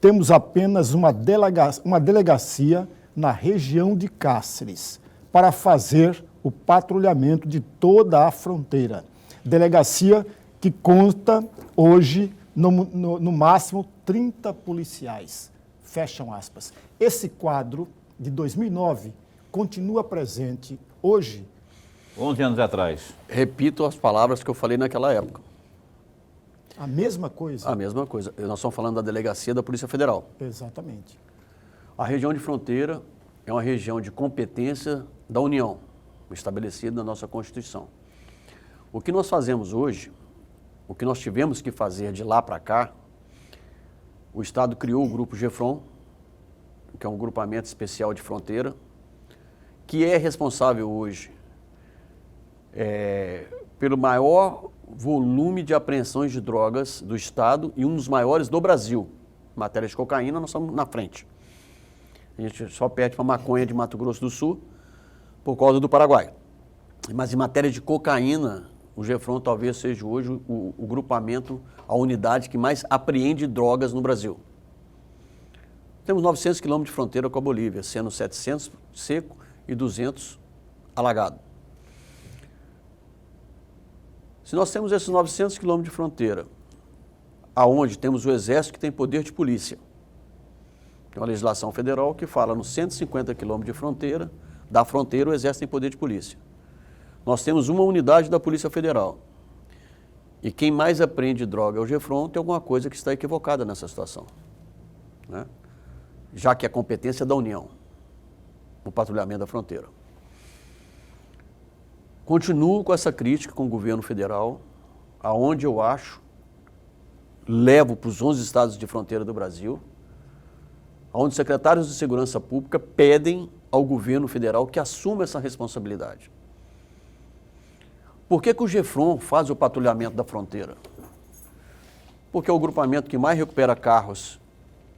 temos apenas uma delegacia na região de Cáceres para fazer o patrulhamento de toda a fronteira. Delegacia que conta hoje, no máximo, 30 policiais. Fecham aspas. Esse quadro de 2009 continua presente hoje? 11 anos atrás. Repito as palavras que eu falei naquela época. A mesma coisa? A mesma coisa. Nós estamos falando da delegacia da Polícia Federal. Exatamente. A região de fronteira é uma região de competência da União, estabelecida na nossa Constituição. O que nós fazemos hoje, o que nós tivemos que fazer de lá para cá, o Estado criou o Grupo GEFRON, que é um grupamento especial de fronteira, que é responsável hoje pelo maior volume de apreensões de drogas do Estado e um dos maiores do Brasil. Em matéria de cocaína, nós estamos na frente. A gente só perde para a maconha de Mato Grosso do Sul por causa do Paraguai. Mas em matéria de cocaína, o GEFRON talvez seja hoje o grupamento, a unidade que mais apreende drogas no Brasil. Temos 900 quilômetros de fronteira com a Bolívia, sendo 700 seco e 200 alagado. Se nós temos esses 900 quilômetros de fronteira, aonde temos o Exército que tem poder de polícia, tem uma legislação federal que fala nos 150 quilômetros de fronteira, da fronteira o Exército tem poder de polícia. Nós temos uma unidade da Polícia Federal. E quem mais apreende droga é o GEFRON, tem alguma coisa que está equivocada nessa situação, né? Já que a competência é da União, o patrulhamento da fronteira. Continuo com essa crítica com o governo federal, aonde eu acho, levo para os 11 estados de fronteira do Brasil, onde secretários de segurança pública pedem ao governo federal que assuma essa responsabilidade. Por que o GEFRON faz o patrulhamento da fronteira? Porque é o grupamento que mais recupera carros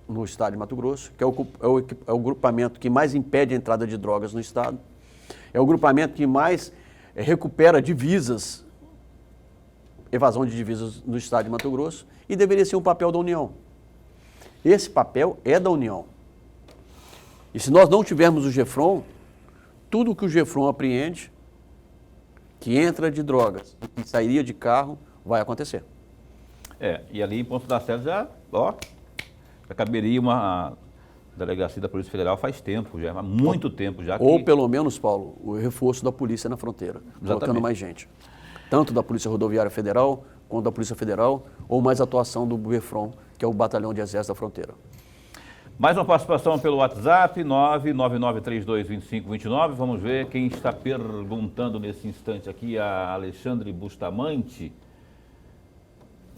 no estado de Mato Grosso, que é o grupamento que mais impede a entrada de drogas no estado, é o grupamento que mais recupera divisas, evasão de divisas no estado de Mato Grosso, e deveria ser um papel da União. Esse papel é da União. E se nós não tivermos o GEFRON, tudo que o GEFRON apreende, que entra de drogas e sairia de carro, vai acontecer. E ali em Ponta da Serra já caberia uma delegacia da Polícia Federal faz tempo, já há muito tempo já. Ou pelo menos, Paulo, o reforço da polícia na fronteira, colocando mais gente. Tanto da Polícia Rodoviária Federal, quanto da Polícia Federal, ou mais atuação do GEFRON, que é o Batalhão de Exército da Fronteira. Mais uma participação pelo WhatsApp, 999322529. Vamos ver quem está perguntando nesse instante aqui, a Alexandre Bustamante.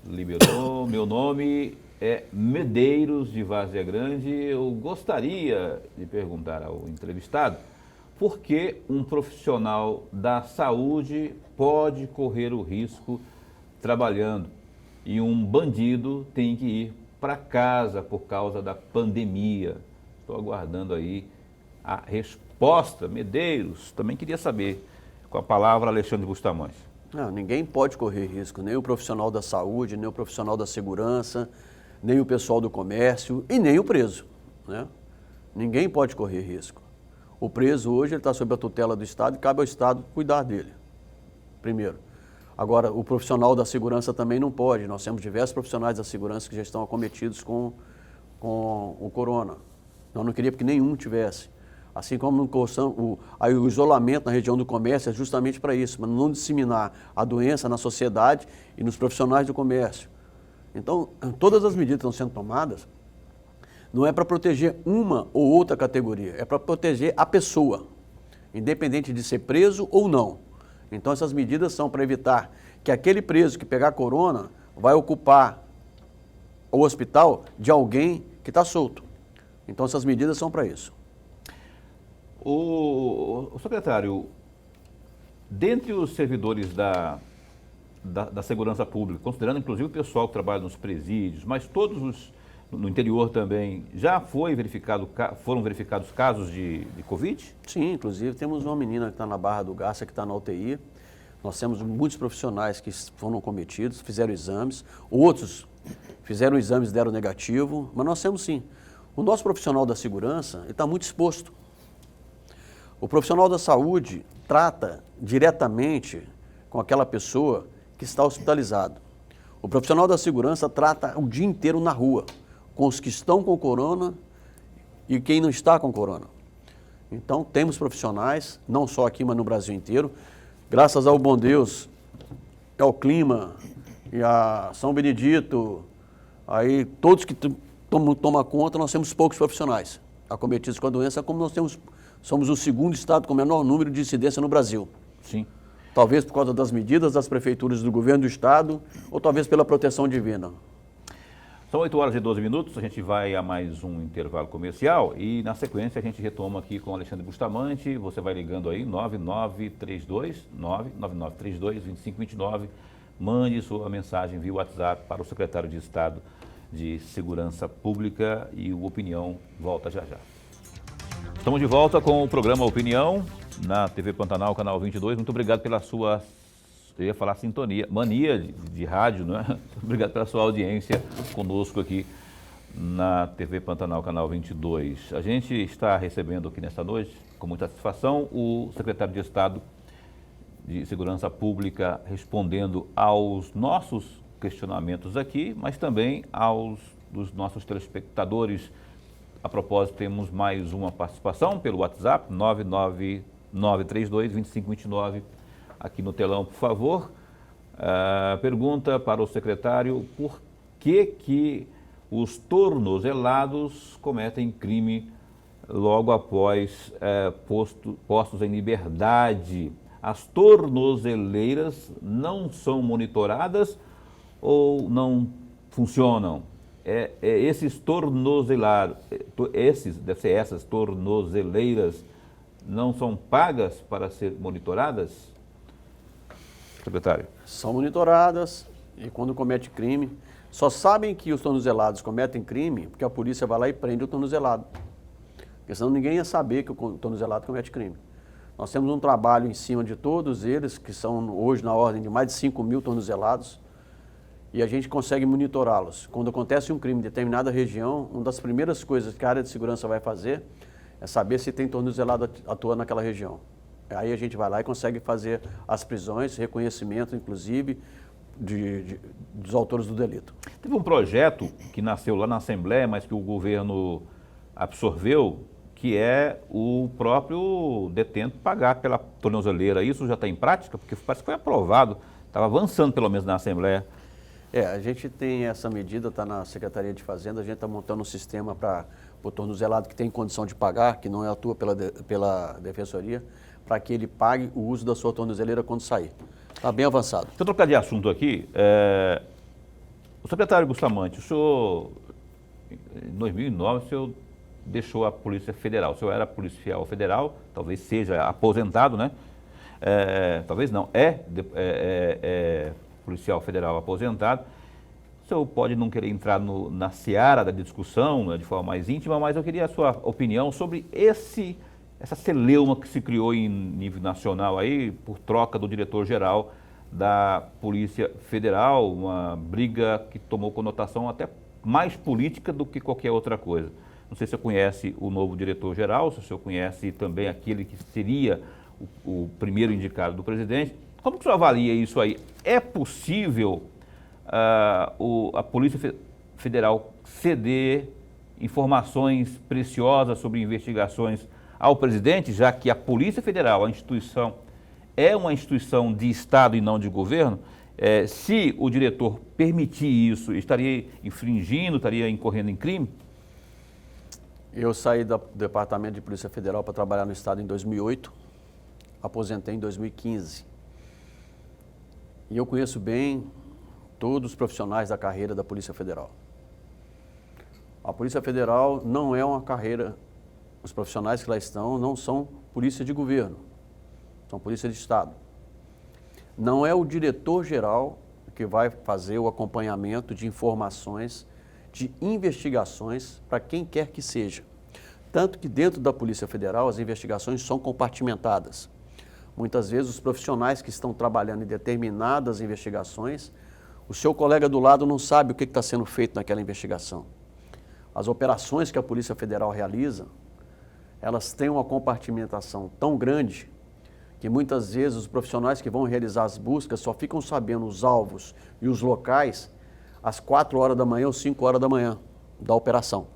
Liberou, meu nome é Medeiros, de Várzea Grande. Eu gostaria de perguntar ao entrevistado por que um profissional da saúde pode correr o risco trabalhando e um bandido tem que ir para casa por causa da pandemia. Estou aguardando aí a resposta. Medeiros, também queria saber, com a palavra, Alexandre Bustamante. Não, ninguém pode correr risco, nem o profissional da saúde, nem o profissional da segurança, nem o pessoal do comércio e nem o preso, né? Ninguém pode correr risco. O preso hoje está sob a tutela do Estado e cabe ao Estado cuidar dele, primeiro. Agora, o profissional da segurança também não pode. Nós temos diversos profissionais da segurança que já estão acometidos com o corona. Nós não queríamos que nenhum tivesse. Assim como o isolamento na região do comércio é justamente para isso, para não disseminar a doença na sociedade e nos profissionais do comércio. Então, todas as medidas que estão sendo tomadas não é para proteger uma ou outra categoria, é para proteger a pessoa, independente de ser preso ou não. Então, essas medidas são para evitar que aquele preso que pegar corona vai ocupar o hospital de alguém que está solto. Então, essas medidas são para isso. O secretário, dentre os servidores da segurança pública, considerando inclusive o pessoal que trabalha nos presídios, mas todos no interior também, já foram verificados casos de Covid? Sim, inclusive temos uma menina que está na Barra do Garça, que está na UTI. Nós temos muitos profissionais que foram cometidos, fizeram exames, outros fizeram exames e deram negativo, mas nós temos sim. O nosso profissional da segurança está muito exposto. O profissional da saúde trata diretamente com aquela pessoa que está hospitalizado. O profissional da segurança trata o dia inteiro na rua, com os que estão com corona e quem não está com corona. Então, temos profissionais, não só aqui, mas no Brasil inteiro. Graças ao bom Deus, ao clima e a São Benedito, aí todos que tomam conta, nós temos poucos profissionais acometidos com a doença, como somos o segundo estado com o menor número de incidência no Brasil. Sim. Talvez por causa das medidas das prefeituras do governo do estado, ou talvez pela proteção divina. São 8 horas e 12 minutos, a gente vai a mais um intervalo comercial e na sequência a gente retoma aqui com o Alexandre Bustamante. Você vai ligando aí 9932-2529, mande sua mensagem via WhatsApp para o secretário de Estado de Segurança Pública e o Opinião volta já já. Estamos de volta com o programa Opinião na TV Pantanal, canal 22. Muito obrigado pela sua, eu ia falar sintonia, mania de rádio, não é? Obrigado pela sua audiência conosco aqui na TV Pantanal, canal 22. A gente está recebendo aqui nesta noite, com muita satisfação, o secretário de Estado de Segurança Pública respondendo aos nossos questionamentos aqui, mas também dos nossos telespectadores. A propósito, temos mais uma participação pelo WhatsApp, 99932-2529, aqui no telão, por favor. Pergunta para o secretário: por que os tornozelados cometem crime logo após postos em liberdade? As tornozeleiras não são monitoradas ou não funcionam? Esses tornozelados, essas tornozeleiras não são pagas para ser monitoradas? Secretário. São monitoradas e quando comete crime, só sabem que os tornozelados cometem crime porque a polícia vai lá e prende o tornozelado. Porque senão ninguém ia saber que o tornozelado comete crime. Nós temos um trabalho em cima de todos eles, que são hoje na ordem de mais de 5.000 tornozelados, e a gente consegue monitorá-los. Quando acontece um crime em determinada região, uma das primeiras coisas que a área de segurança vai fazer é saber se tem tornozelado atuando naquela região. Aí a gente vai lá e consegue fazer as prisões, reconhecimento, inclusive, dos autores do delito. Teve um projeto que nasceu lá na Assembleia, mas que o governo absorveu, que é o próprio detento pagar pela tornozeleira. Isso já está em prática? Porque parece que foi aprovado, estava avançando pelo menos na Assembleia. A gente tem essa medida, está na Secretaria de Fazenda, a gente está montando um sistema para o tornozelado que tem condição de pagar, que não atua pela Defensoria, para que ele pague o uso da sua tornozeleira quando sair. Está bem avançado. Deixa eu trocar de assunto aqui. O secretário Bustamante, o senhor, em 2009, o senhor deixou a Polícia Federal. O senhor era policial federal, talvez seja aposentado, né? Talvez não, policial federal aposentado. O senhor pode não querer entrar na seara da discussão, né, de forma mais íntima, mas eu queria a sua opinião sobre essa celeuma que se criou em nível nacional aí, por troca do diretor-geral da Polícia Federal, uma briga que tomou conotação até mais política do que qualquer outra coisa. Não sei se o senhor conhece o novo diretor-geral, se o senhor conhece também aquele que seria o primeiro indicado do presidente. Como que o senhor avalia isso aí? É possível a Polícia Federal ceder informações preciosas sobre investigações ao presidente, já que a Polícia Federal, a instituição, é uma instituição de Estado e não de governo? Se o diretor permitir isso, estaria infringindo, estaria incorrendo em crime? Eu saí do Departamento de Polícia Federal para trabalhar no Estado em 2008, aposentei em 2015. E eu conheço bem todos os profissionais da carreira da Polícia Federal. A Polícia Federal não é uma carreira, os profissionais que lá estão não são polícia de governo, são polícia de Estado. Não é o diretor-geral que vai fazer o acompanhamento de informações, de investigações para quem quer que seja. Tanto que dentro da Polícia Federal as investigações são compartimentadas. Muitas vezes os profissionais que estão trabalhando em determinadas investigações, o seu colega do lado não sabe o que está sendo feito naquela investigação. As operações que a Polícia Federal realiza, elas têm uma compartimentação tão grande que muitas vezes os profissionais que vão realizar as buscas só ficam sabendo os alvos e os locais às 4 horas da manhã ou 5 horas da manhã da operação.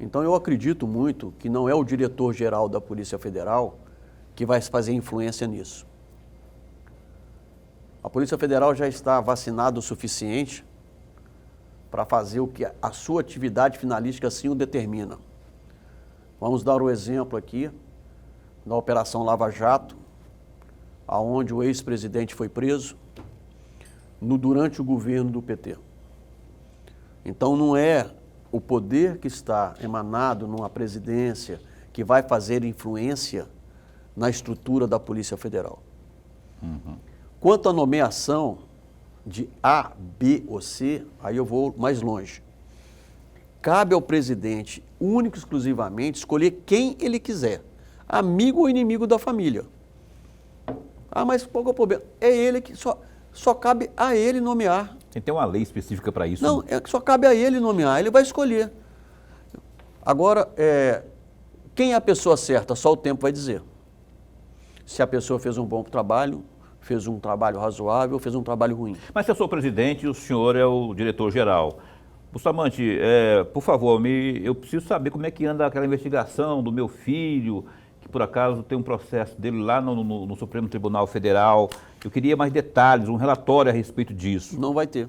Então eu acredito muito que não é o diretor-geral da Polícia Federal que vai fazer influência nisso. A Polícia Federal já está vacinada o suficiente para fazer o que a sua atividade finalística assim o determina. Vamos dar o exemplo aqui da Operação Lava Jato, aonde o ex-presidente foi preso durante o governo do PT. Então não é o poder que está emanado numa presidência que vai fazer influência na estrutura da Polícia Federal. Quanto à nomeação de A, B ou C, aí eu vou mais longe. Cabe ao presidente, único e exclusivamente, escolher quem ele quiser, amigo ou inimigo da família. Ah, mas qual que é o problema? É ele que só cabe a ele nomear. Tem que ter uma lei específica para isso. Não, é que só cabe a ele nomear, ele vai escolher. Agora, quem é a pessoa certa? Só o tempo vai dizer. Se a pessoa fez um bom trabalho, fez um trabalho razoável, fez um trabalho ruim. Mas se eu sou o presidente e o senhor é o diretor-geral, Bustamante, por favor, eu preciso saber como é que anda aquela investigação do meu filho, que por acaso tem um processo dele lá no Supremo Tribunal Federal. Eu queria mais detalhes, um relatório a respeito disso. Não vai ter.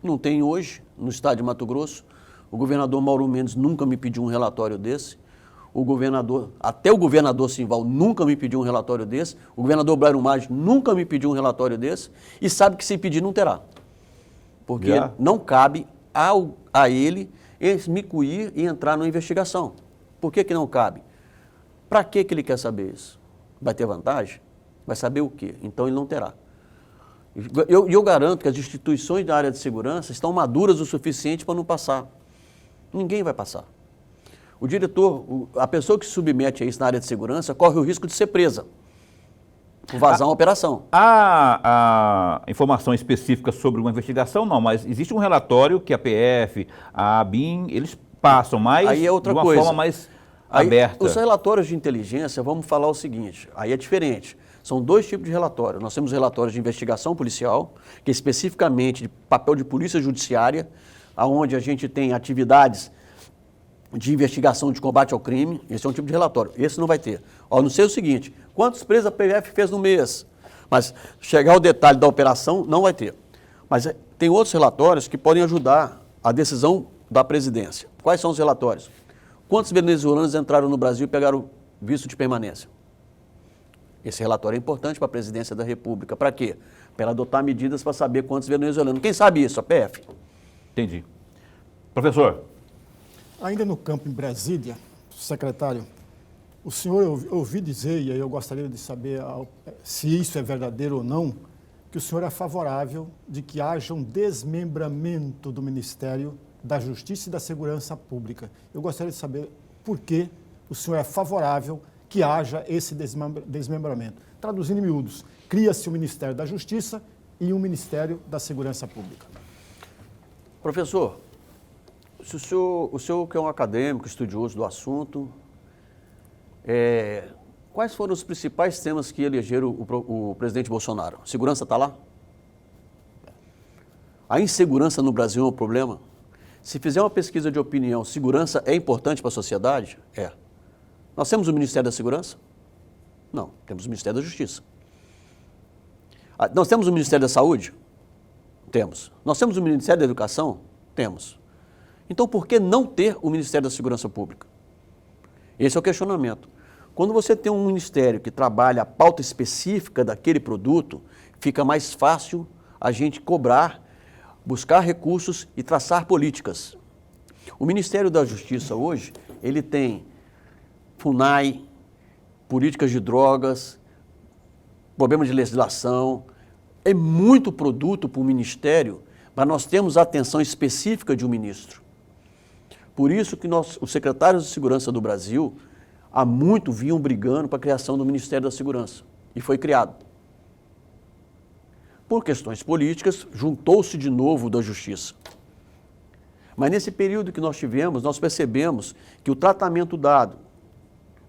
Não tem hoje, no estado de Mato Grosso. O governador Mauro Mendes nunca me pediu um relatório desse. Até o governador Simval nunca me pediu um relatório desse. O governador Blairo Maggi nunca me pediu um relatório desse. E sabe que se pedir não terá. Porque não cabe a ele esmicuir e entrar na investigação. Por que não cabe? Para que ele quer saber isso? Vai ter vantagem? Vai saber o quê? Então ele não terá. Eu garanto que as instituições da área de segurança estão maduras o suficiente para não passar. Ninguém vai passar. O diretor, a pessoa que se submete a isso na área de segurança, corre o risco de ser presa, por vazar uma operação. Há informação específica sobre uma investigação? Não, mas existe um relatório que a PF, a ABIN, eles passam, mas aí é outra de uma coisa. forma mais aberta. Os relatórios de inteligência, vamos falar o seguinte, aí é diferente. São dois tipos de relatório. Nós temos relatórios de investigação policial, que é especificamente de papel de polícia judiciária, onde a gente tem atividades de investigação de combate ao crime. Esse é um tipo de relatório. Esse não vai ter. Não sei o seguinte, quantos presos a PF fez no mês? Mas chegar ao detalhe da operação, não vai ter. Mas tem outros relatórios que podem ajudar a decisão da presidência. Quais são os relatórios? Quantos venezuelanos entraram no Brasil e pegaram visto de permanência? Esse relatório é importante para a presidência da República. Para quê? Para ela adotar medidas para saber quantos venezuelanos. Quem sabe isso? A PF. Entendi. Professor. Ainda no campo em Brasília, secretário, o senhor ouvi dizer, e aí eu gostaria de saber se isso é verdadeiro ou não, que o senhor é favorável de que haja um desmembramento do Ministério da Justiça e da Segurança Pública. Eu gostaria de saber por que o senhor é favorável que haja esse desmembramento. Traduzindo em miúdos, cria-se o Ministério da Justiça e um Ministério da Segurança Pública. Professor, se o senhor que é um acadêmico, estudioso do assunto, quais foram os principais temas que elegeram o presidente Bolsonaro? Segurança está lá? A insegurança no Brasil é um problema? Se fizer uma pesquisa de opinião, segurança é importante para a sociedade? É. Nós temos o Ministério da Segurança? Não, temos o Ministério da Justiça. Nós temos o Ministério da Saúde? Temos. Nós temos o Ministério da Educação? Temos. Então, por que não ter o Ministério da Segurança Pública? Esse é o questionamento. Quando você tem um ministério que trabalha a pauta específica daquele produto, fica mais fácil a gente cobrar, buscar recursos e traçar políticas. O Ministério da Justiça hoje, ele tem FUNAI, políticas de drogas, problemas de legislação, é muito produto para o Ministério, mas nós temos a atenção específica de um ministro. Por isso que os secretários de Segurança do Brasil, há muito vinham brigando para a criação do Ministério da Segurança, e foi criado. Por questões políticas, juntou-se de novo da Justiça. Mas nesse período que nós tivemos, nós percebemos que o tratamento dado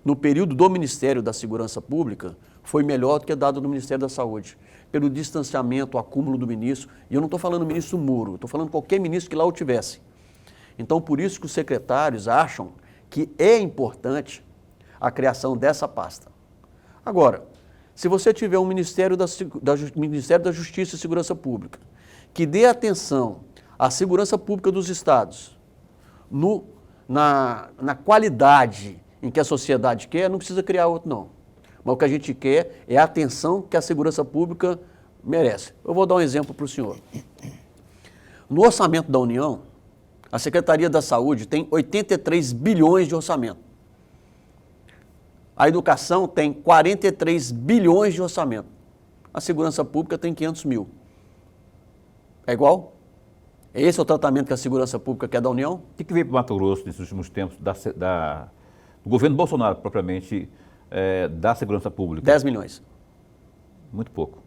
no período do Ministério da Segurança Pública foi melhor do que dado no Ministério da Saúde, pelo distanciamento, o acúmulo do ministro, e eu não estou falando do ministro Moro, estou falando qualquer ministro que lá o tivesse. Então, por isso que os secretários acham que é importante a criação dessa pasta. Agora, se você tiver um Ministério da Justiça e Segurança Pública que dê atenção à segurança pública dos estados, na qualidade em que a sociedade quer, não precisa criar outro, não. Mas o que a gente quer é a atenção que a segurança pública merece. Eu vou dar um exemplo para o senhor. No orçamento da União, a Secretaria da Saúde tem 83 bilhões de orçamento. A educação tem 43 bilhões de orçamento. A segurança pública tem 500 mil. É igual? Esse é o tratamento que a segurança pública quer da União? O que veio para o Mato Grosso nesses últimos tempos do governo Bolsonaro, propriamente, da segurança pública? 10 milhões. Muito pouco.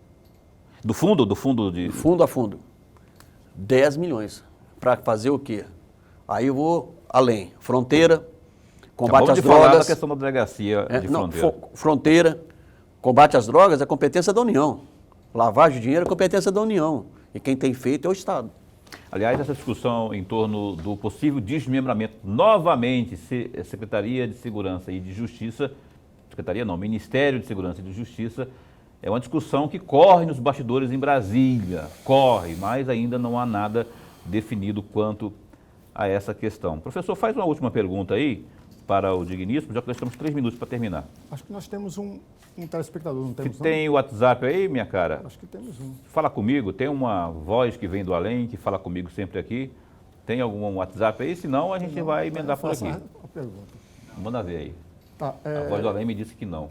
Do fundo de... Fundo a fundo. 10 milhões. Para fazer o quê? Aí eu vou além. Fronteira, combate às drogas. Falar da questão da delegacia de fronteira. Fronteira, combate às drogas é competência da União. Lavagem de dinheiro é competência da União. E quem tem feito é o Estado. Aliás, essa discussão em torno do possível desmembramento, novamente, Secretaria de Segurança e de Justiça, Ministério de Segurança e de Justiça, é uma discussão que corre nos bastidores em Brasília, mas ainda não há nada definido quanto a essa questão. Professor, faz uma última pergunta aí para o digníssimo, já que nós temos 3 minutos para terminar. Acho que nós temos um telespectador, não temos? Você tem o WhatsApp aí, minha cara? Acho que temos um. Fala comigo, tem uma voz que vem do além, que fala comigo sempre aqui. Tem algum WhatsApp aí? Senão a gente vai emendar por aqui. A pergunta. Manda ver aí. Tá, A voz do além me disse que não.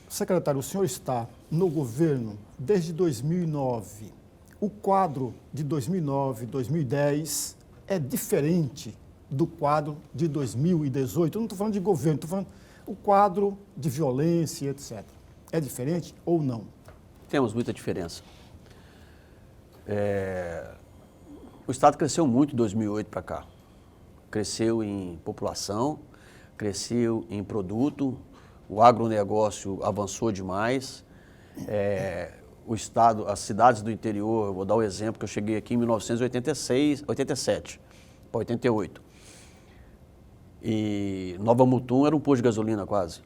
Secretário, o senhor está no governo desde 2009. O quadro de 2009, 2010 é diferente do quadro de 2018. Eu não estou falando de governo, estou falando o quadro de violência, etc. É diferente ou não? Temos muita diferença. O Estado cresceu muito de 2008 para cá. Cresceu em população, cresceu em produto, o agronegócio avançou demais. O Estado, as cidades do interior, eu vou dar o exemplo que eu cheguei aqui em 1987 para 88. E Nova Mutum era um posto de gasolina quase.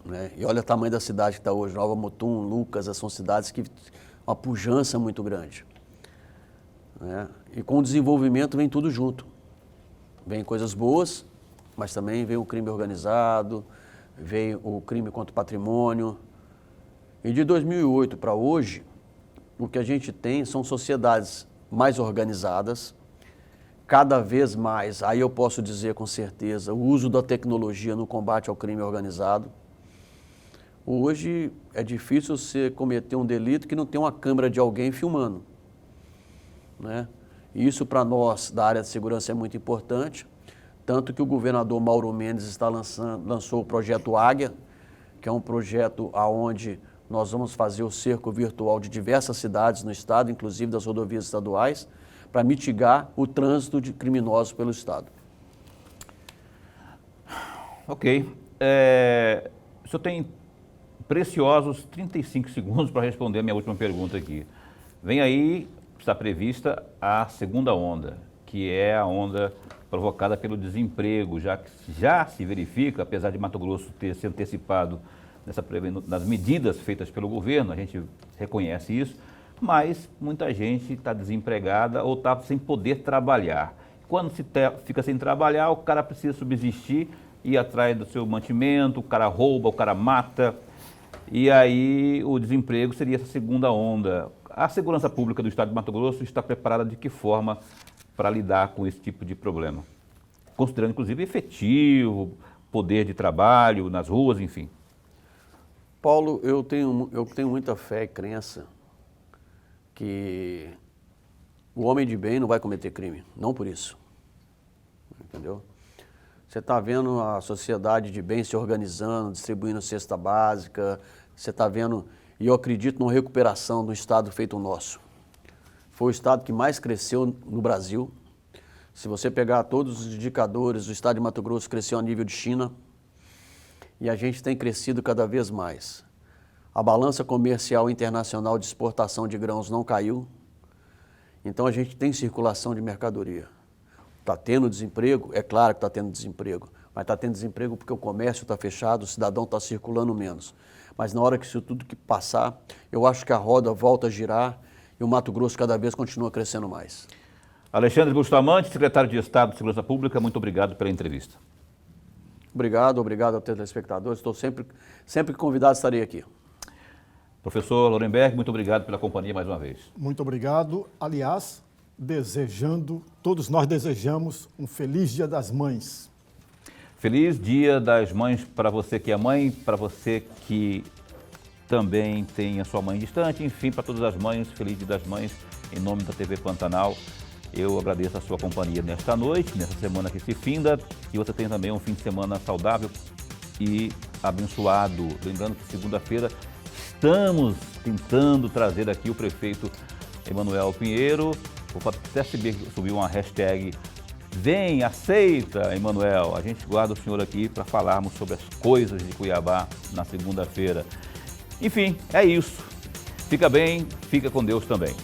Né? E olha o tamanho da cidade que está hoje. Nova Mutum, Lucas, são cidades que uma pujança muito grande. Né? E com o desenvolvimento vem tudo junto. Vem coisas boas, mas também vem o crime organizado, vem o crime contra o patrimônio. E de 2008 para hoje, o que a gente tem são sociedades mais organizadas, cada vez mais, aí eu posso dizer com certeza, o uso da tecnologia no combate ao crime organizado. Hoje é difícil você cometer um delito que não tem uma câmera de alguém filmando. Né? E isso para nós da área de segurança é muito importante, tanto que o governador Mauro Mendes lançou o projeto Águia, que é um projeto onde nós vamos fazer o cerco virtual de diversas cidades no estado, inclusive das rodovias estaduais, para mitigar o trânsito de criminosos pelo estado. Ok. O senhor tem preciosos 35 segundos para responder a minha última pergunta aqui. Vem aí, está prevista a segunda onda, que é a onda provocada pelo desemprego, já que já se verifica, apesar de Mato Grosso ter se antecipado nas medidas feitas pelo governo, a gente reconhece isso, mas muita gente está desempregada ou está sem poder trabalhar. Quando fica sem trabalhar, o cara precisa subsistir, ir atrás do seu mantimento, o cara rouba, o cara mata, e aí o desemprego seria essa segunda onda. A segurança pública do estado de Mato Grosso está preparada de que forma para lidar com esse tipo de problema? Considerando, inclusive, efetivo, poder de trabalho nas ruas, enfim. Paulo, eu tenho muita fé e crença que o homem de bem não vai cometer crime, não por isso. Entendeu? Você está vendo a sociedade de bem se organizando, distribuindo cesta básica, você está vendo, e eu acredito numa recuperação do estado feito o nosso. Foi o estado que mais cresceu no Brasil. Se você pegar todos os indicadores, o estado de Mato Grosso cresceu a nível de China e a gente tem crescido cada vez mais. A balança comercial internacional de exportação de grãos não caiu, então a gente tem circulação de mercadoria. Está tendo desemprego? É claro que está tendo desemprego, mas está tendo desemprego porque o comércio está fechado, o cidadão está circulando menos. Mas na hora que isso tudo que passar, eu acho que a roda volta a girar e o Mato Grosso cada vez continua crescendo mais. Alexandre Bustamante, secretário de Estado de Segurança Pública, muito obrigado pela entrevista. Obrigado aos telespectadores. Estou sempre convidado, estarei aqui. Professor Lorenberg, muito obrigado pela companhia mais uma vez. Muito obrigado. Aliás, todos nós desejamos um feliz Dia das Mães. Feliz Dia das Mães para você que é mãe, para você que também tem a sua mãe distante, enfim, para todas as mães, feliz Dia das Mães, em nome da TV Pantanal. Eu agradeço a sua companhia nesta noite, nessa semana que se finda, e você tenha também um fim de semana saudável e abençoado. Lembrando que segunda-feira estamos tentando trazer aqui o prefeito Emanuel Pinheiro. Vou até subir uma hashtag Vem, aceita, Emanuel. A gente guarda o senhor aqui para falarmos sobre as coisas de Cuiabá na segunda-feira. Enfim, é isso. Fica bem, fica com Deus também.